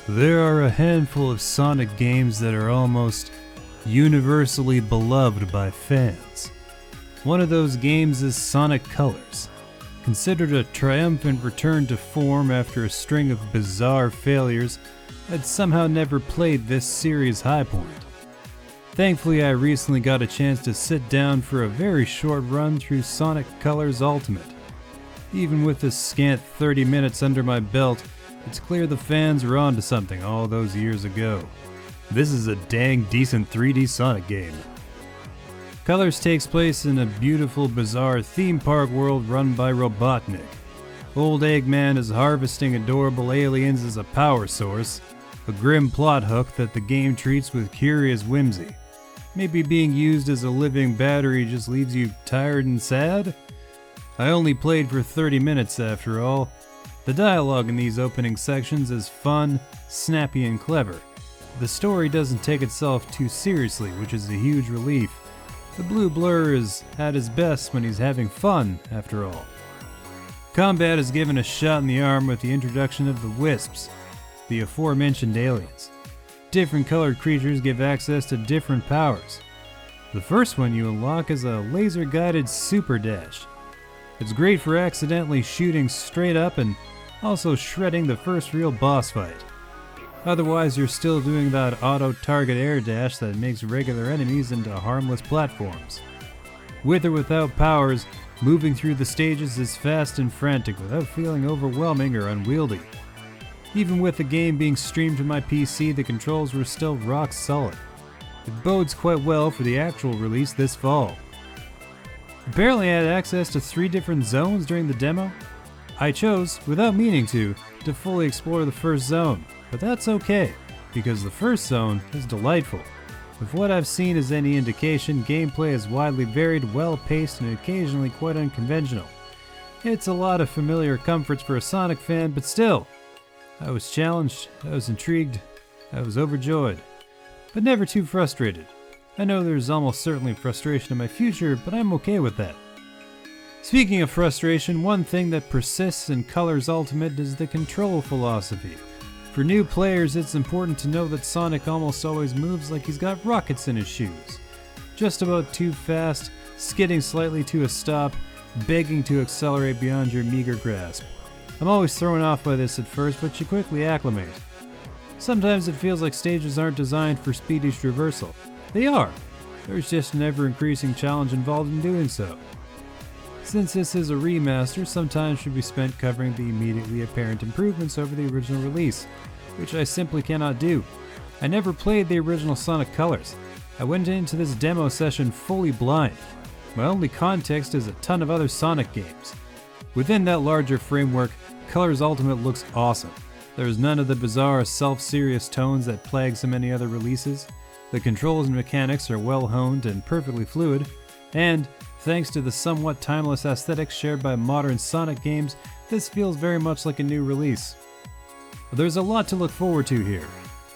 There are a handful of Sonic games that are almost universally beloved by fans. One of those games is Sonic Colors. Considered a triumphant return to form after a string of bizarre failures, I'd somehow never played this series' high point. Thankfully, I recently got a chance to sit down for a very short run through Sonic Colors Ultimate. Even with the scant 30 minutes under my belt, it's clear the fans were onto something all those years ago. This is a dang decent 3D Sonic game. Colors takes place in a beautiful, bizarre theme park world run by Robotnik. Old Eggman is harvesting adorable aliens as a power source, a grim plot hook that the game treats with curious whimsy. Maybe being used as a living battery just leaves you tired and sad? I only played for 30 minutes after all. The dialogue in these opening sections is fun, snappy, and clever. The story doesn't take itself too seriously, which is a huge relief. The blue blur is at his best when he's having fun, after all. Combat is given a shot in the arm with the introduction of the Wisps, the aforementioned aliens. Different colored creatures give access to different powers. The first one you unlock is a laser-guided super dash. It's great for accidentally shooting straight up and also shredding the first real boss fight. Otherwise, you're still doing that auto-target air dash that makes regular enemies into harmless platforms. With or without powers, moving through the stages is fast and frantic without feeling overwhelming or unwieldy. Even with the game being streamed to my PC, the controls were still rock solid. It bodes quite well for the actual release this fall. Apparently I had access to 3 different zones during the demo. I chose, without meaning to fully explore the first zone, but that's okay, because the first zone is delightful. If what I've seen is any indication, gameplay is widely varied, well-paced, and occasionally quite unconventional. It's a lot of familiar comforts for a Sonic fan, but still, I was challenged, I was intrigued, I was overjoyed, but never too frustrated. I know there's almost certainly frustration in my future, but I'm okay with that. Speaking of frustration, one thing that persists in Colors Ultimate is the control philosophy. For new players, it's important to know that Sonic almost always moves like he's got rockets in his shoes. Just about too fast, skidding slightly to a stop, begging to accelerate beyond your meager grasp. I'm always thrown off by this at first, but you quickly acclimate. Sometimes it feels like stages aren't designed for speedy traversal. They are. There's just an ever-increasing challenge involved in doing so. Since this is a remaster, some time should be spent covering the immediately apparent improvements over the original release, which I simply cannot do. I never played the original Sonic Colors. I went into this demo session fully blind. My only context is a ton of other Sonic games. Within that larger framework, Colors Ultimate looks awesome. There's none of the bizarre, self-serious tones that plague so many other releases. The controls and mechanics are well honed and perfectly fluid, and thanks to the somewhat timeless aesthetics shared by modern Sonic games, this feels very much like a new release. There's a lot to look forward to here.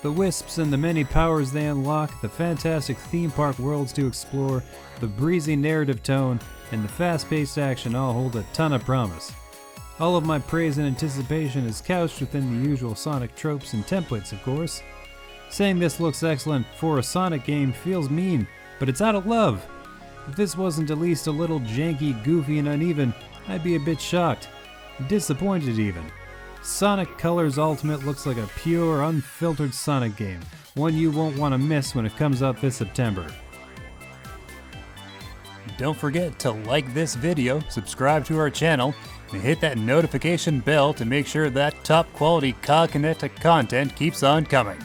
The Wisps and the many powers they unlock, the fantastic theme park worlds to explore, the breezy narrative tone, and the fast-paced action all hold a ton of promise. All of my praise and anticipation is couched within the usual Sonic tropes and templates, of course. Saying this looks excellent for a Sonic game feels mean, but it's out of love. If this wasn't at least a little janky, goofy, and uneven, I'd be a bit shocked. Disappointed even. Sonic Colors Ultimate looks like a pure, unfiltered Sonic game, one you won't want to miss when it comes out this September. Don't forget to like this video, subscribe to our channel, and hit that notification bell to make sure that top quality COGconnected content keeps on coming.